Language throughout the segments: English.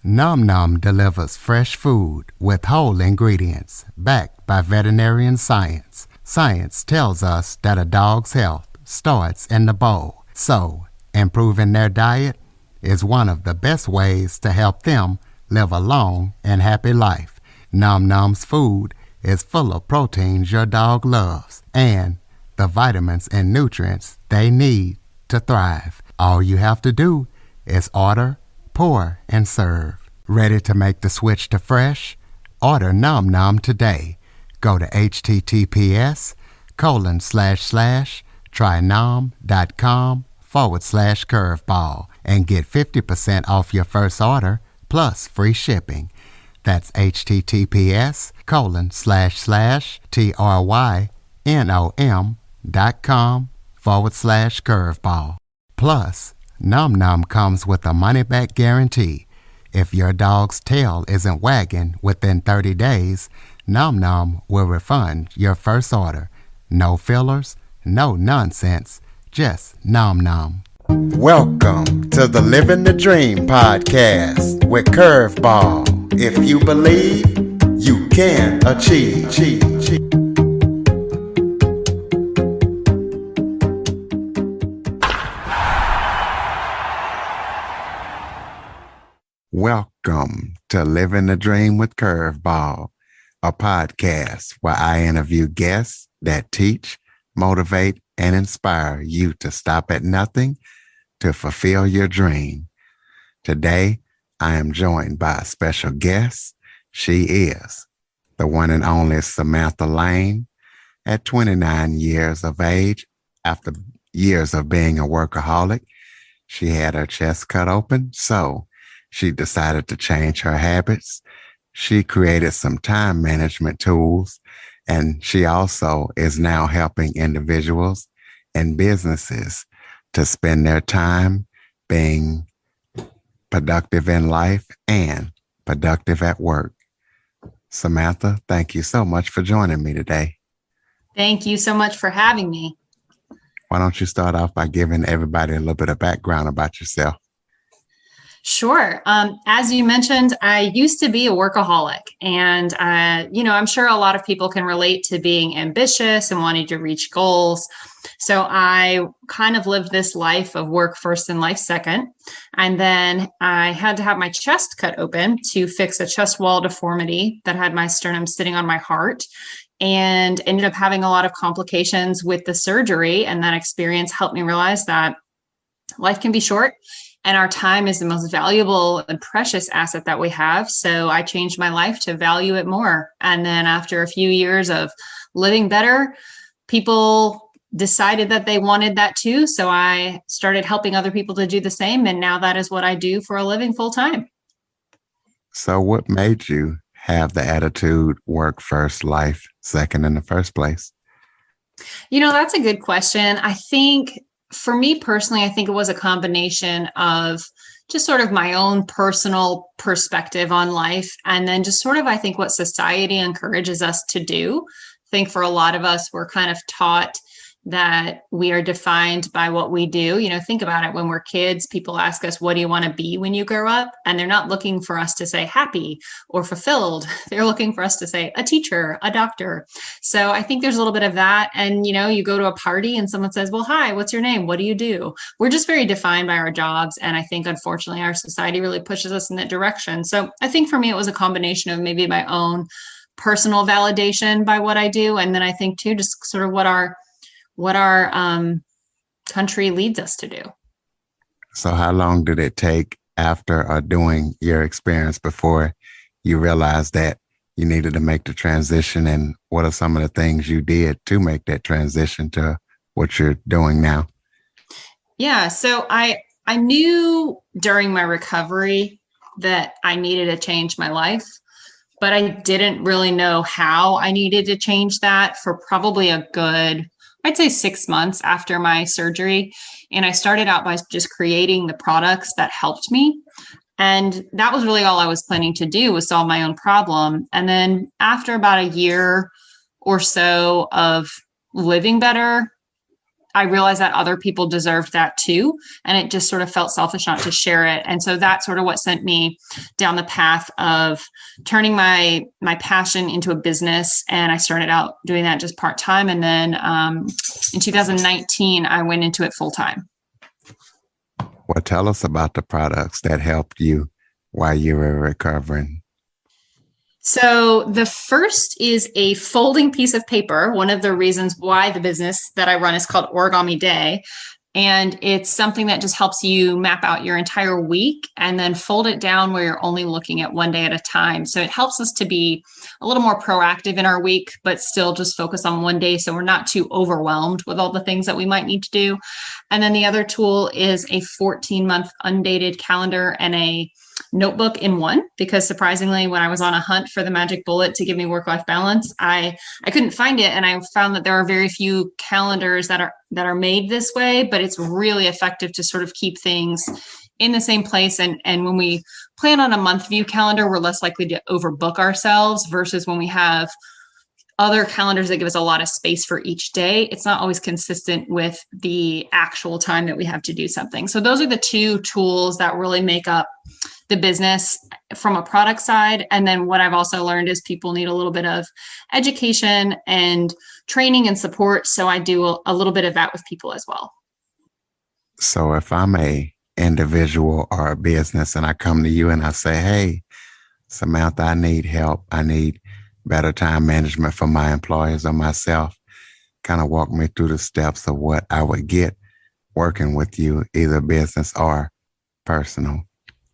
Nom Nom delivers fresh food with whole ingredients backed by veterinarian science. Science tells us that a dog's health starts in the bowl, so improving their diet is one of the best ways to help them live a long and happy life. Nom Nom's food is full of proteins your dog loves and the vitamins and nutrients they need to thrive. All you have to do is order, pour, and serve. Ready to make the switch to fresh? Order Nom Nom today. Go to https://trynom.com/curveball and get 50% off your first order plus free shipping. That's https://trynom.com/curveball. Plus, Nom Nom comes with a money-back guarantee. If your dog's tail isn't wagging within 30 days, Nom Nom will refund your first order. No fillers, no nonsense, just Nom Nom. Welcome to the Living the Dream podcast with Curveball. If you believe, you can achieve. Welcome to Living the Dream with Curveball, a podcast where I interview guests that teach, motivate, and inspire you to stop at nothing to fulfill your dream. Today, I am joined by a special guest. She is the one and only Samantha Lane. At 29 years of age, after years of being a workaholic, she had her chest cut open, so she decided to change her habits. She created some time management tools, and she also is now helping individuals and businesses to spend their time being productive in life and productive at work. Samantha, thank you so much for joining me today. Thank you so much for having me. Why don't you start off by giving everybody a little bit of background about yourself? Sure. As you mentioned, I used to be a workaholic, and I'm sure a lot of people can relate to being ambitious and wanting to reach goals. So I kind of lived this life of work first and life second. And then I had to have my chest cut open to fix a chest wall deformity that had my sternum sitting on my heart, and ended up having a lot of complications with the surgery. And that experience helped me realize that life can be short, and our time is the most valuable and precious asset that we have. So I changed my life to value it more. And then after a few years of living better, people decided that they wanted that too. So I started helping other people to do the same. And now that is what I do for a living full time. So what made you have the attitude work first, life second in the first place? That's a good question. I think for me personally, I think it was a combination of just sort of my own personal perspective on life. And then just sort of, I think, what society encourages us to do. I think for a lot of us, we're kind of taught that we are defined by what we do. Think about it. When we're kids, people ask us, what do you want to be when you grow up? And they're not looking for us to say happy or fulfilled. They're looking for us to say a teacher, a doctor. So I think there's a little bit of that. And, you go to a party and someone says, well, hi, what's your name? What do you do? We're just very defined by our jobs. And I think, unfortunately, our society really pushes us in that direction. So I think for me, it was a combination of maybe my own personal validation by what I do. And then I think too, just sort of what our country leads us to do. So how long did it take after doing your experience before you realized that you needed to make the transition? And what are some of the things you did to make that transition to what you're doing now? Yeah. So I knew during my recovery that I needed to change my life, but I didn't really know how I needed to change that for probably a good, I'd say 6 months after my surgery. And I started out by just creating the products that helped me. And that was really all I was planning to do, was solve my own problem. And then after about a year or so of living better, I realized that other people deserved that too. And it just sort of felt selfish not to share it. And so that's sort of what sent me down the path of turning my passion into a business. And I started out doing that just part-time. And then in 2019, I went into it full-time. Well, tell us about the products that helped you while you were recovering. So the first is a folding piece of paper. One of the reasons why the business that I run is called Origami Day. And it's something that just helps you map out your entire week and then fold it down where you're only looking at one day at a time. So it helps us to be a little more proactive in our week, but still just focus on one day so we're not too overwhelmed with all the things that we might need to do. And then the other tool is a 14-month undated calendar and a notebook in one, because surprisingly, when I was on a hunt for the magic bullet to give me work-life balance, I couldn't find it. And I found that there are very few calendars that are made this way, but it's really effective to sort of keep things in the same place. And when we plan on a month view calendar, we're less likely to overbook ourselves versus when we have other calendars that give us a lot of space for each day. It's not always consistent with the actual time that we have to do something. So those are the two tools that really make up the business from a product side. And then what I've also learned is people need a little bit of education and training and support. So I do a little bit of that with people as well. So if I'm a individual or a business and I come to you and I say, hey, Samantha, I need help. I need better time management for my employees or myself. Kind of walk me through the steps of what I would get working with you, either business or personal.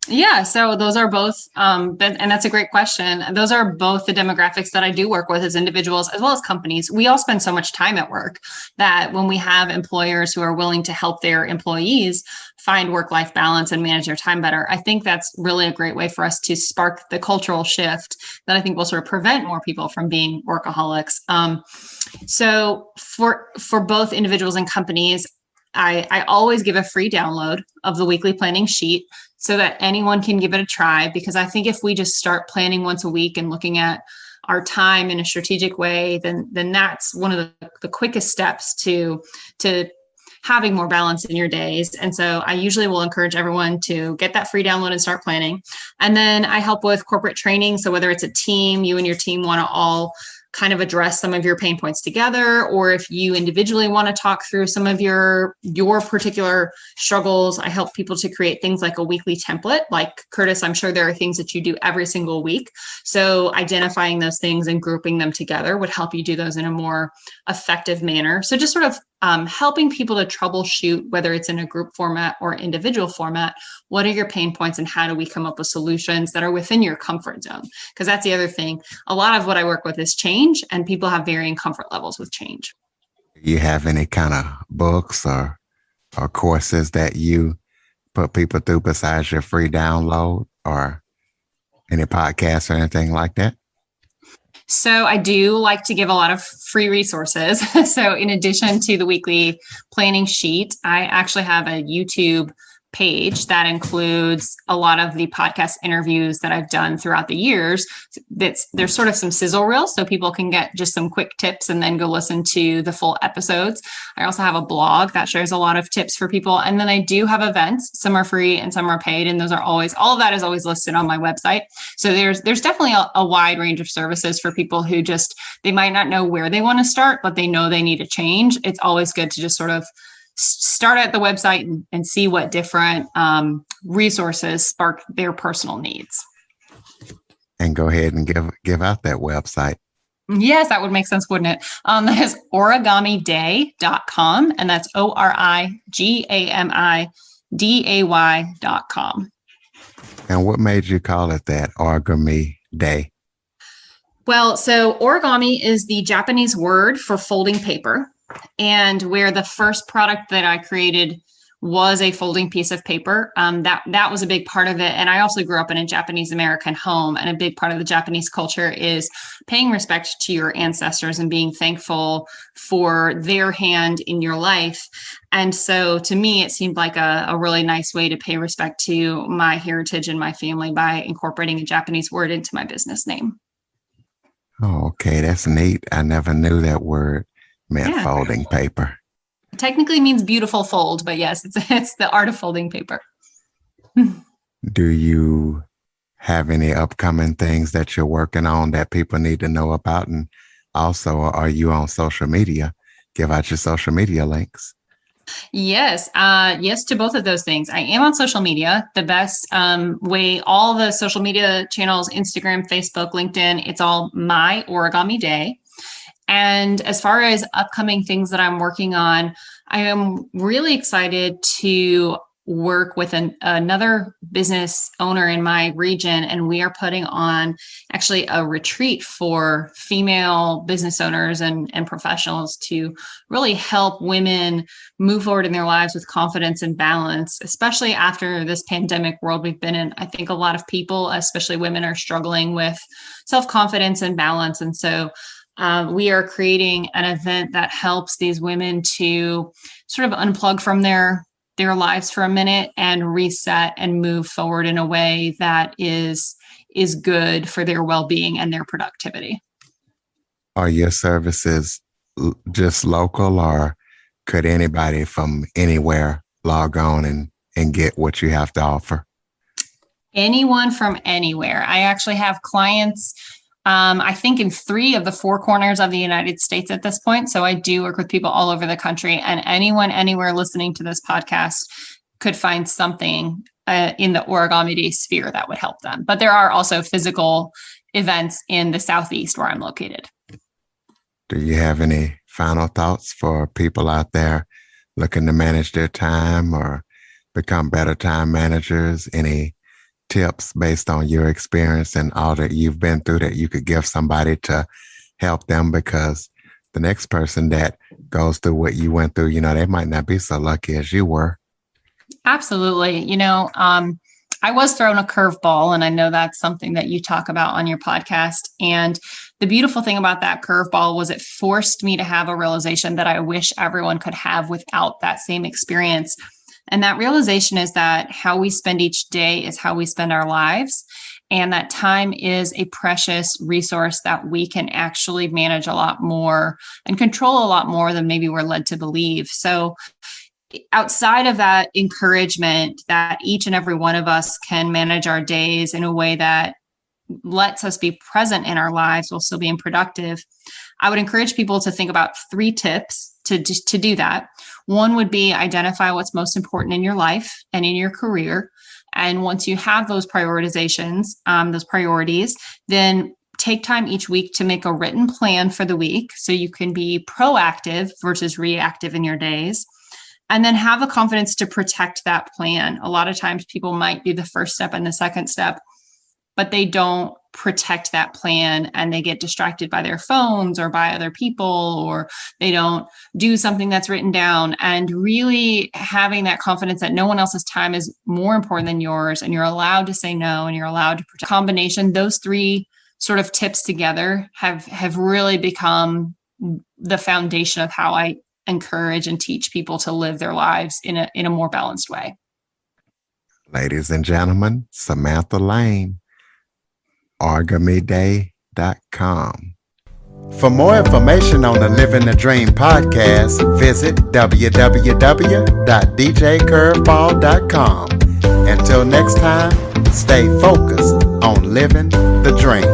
Yeah, so those are both, and that's a great question. Those are both the demographics that I do work with as individuals as well as companies. We all spend so much time at work that when we have employers who are willing to help their employees find work-life balance and manage their time better, I think that's really a great way for us to spark the cultural shift that I think will sort of prevent more people from being workaholics. So for both individuals and companies, I always give a free download of the weekly planning sheet so that anyone can give it a try, because I think if we just start planning once a week and looking at our time in a strategic way, then that's one of the quickest steps to having more balance in your days. And so I usually will encourage everyone to get that free download and start planning. And then I help with corporate training. So whether it's a team, you and your team want to all kind of address some of your pain points together, or if you individually want to talk through some of your particular struggles, I help people to create things like a weekly template. Like Curtis, I'm sure there are things that you do every single week. So identifying those things and grouping them together would help you do those in a more effective manner. So just sort of helping people to troubleshoot, whether it's in a group format or individual format, what are your pain points and how do we come up with solutions that are within your comfort zone? Because that's the other thing. A lot of what I work with is change, and people have varying comfort levels with change. You have any kind of books or courses that you put people through besides your free download, or any podcasts or anything like that? So I do like to give a lot of free resources. So in addition to the weekly planning sheet, I actually have a YouTube page that includes a lot of the podcast interviews that I've done throughout the years. There's sort of some sizzle reels so people can get just some quick tips and then go listen to the full episodes. I also have a blog that shares a lot of tips for people. And then I do have events. Some are free and some are paid. And those are always, all of that is always listed on my website. So there's definitely a wide range of services for people who just, they might not know where they want to start, but they know they need a change. It's always good to just sort of start at the website and see what different resources spark their personal needs. And go ahead and give out that website. Yes, that would make sense, wouldn't it? That is origamiday.com, and that's origamiday.com. And what made you call it that, Origami Day? Well, so origami is the Japanese word for folding paper. And where the first product that I created was a folding piece of paper, that was a big part of it. And I also grew up in a Japanese American home, and a big part of the Japanese culture is paying respect to your ancestors and being thankful for their hand in your life. And so to me, it seemed like a really nice way to pay respect to my heritage and my family by incorporating a Japanese word into my business name. Oh, okay. That's neat. I never knew that word meant folding paper. Technically means beautiful fold, but yes, it's the art of folding paper. Do you have any upcoming things that you're working on that people need to know about? And also, are you on social media? Give out your social media links. Yes, yes to both of those things. I am on social media. The best way, all the social media channels, Instagram, Facebook, LinkedIn, it's all My Origami Day. And as far as upcoming things that I'm working on, I am really excited to work with another business owner in my region, and we are putting on actually a retreat for female business owners and professionals to really help women move forward in their lives with confidence and balance, especially after this pandemic world we've been in. I think a lot of people, especially women, are struggling with self-confidence and balance. And so we are creating an event that helps these women to sort of unplug from their lives for a minute and reset and move forward in a way that is good for their well-being and their productivity. Are your services just local, or could anybody from anywhere log on and get what you have to offer? Anyone from anywhere. I actually have clients, I think, in 3 of the 4 corners of the United States at this point. So I do work with people all over the country, and anyone anywhere listening to this podcast could find something in the Origami Day sphere that would help them. But there are also physical events in the Southeast where I'm located. Do you have any final thoughts for people out there looking to manage their time or become better time managers? Any tips based on your experience and all that you've been through that you could give somebody to help them? Because the next person that goes through what you went through, they might not be so lucky as you were. Absolutely. I was thrown a curveball, and I know that's something that you talk about on your podcast. And the beautiful thing about that curveball was it forced me to have a realization that I wish everyone could have without that same experience. And that realization is that how we spend each day is how we spend our lives. And that time is a precious resource that we can actually manage a lot more and control a lot more than maybe we're led to believe. So outside of that encouragement that each and every one of us can manage our days in a way that lets us be present in our lives while still being productive, I would encourage people to think about 3 tips to do that. One would be identify what's most important in your life and in your career. And once you have those prioritizations, those priorities, then take time each week to make a written plan for the week so you can be proactive versus reactive in your days. And then have the confidence to protect that plan. A lot of times people might do the first step and the second step, but they don't protect that plan, and they get distracted by their phones or by other people, or they don't do something that's written down. And really having that confidence that no one else's time is more important than yours, and you're allowed to say no, and you're allowed to protect. Combination, those 3 sort of tips together have really become the foundation of how I encourage and teach people to live their lives in a more balanced way. Ladies and gentlemen, Samantha Lane, origamiday.com. For more information on the Living the Dream podcast, visit www.djcurveball.com. Until next time, stay focused on living the dream.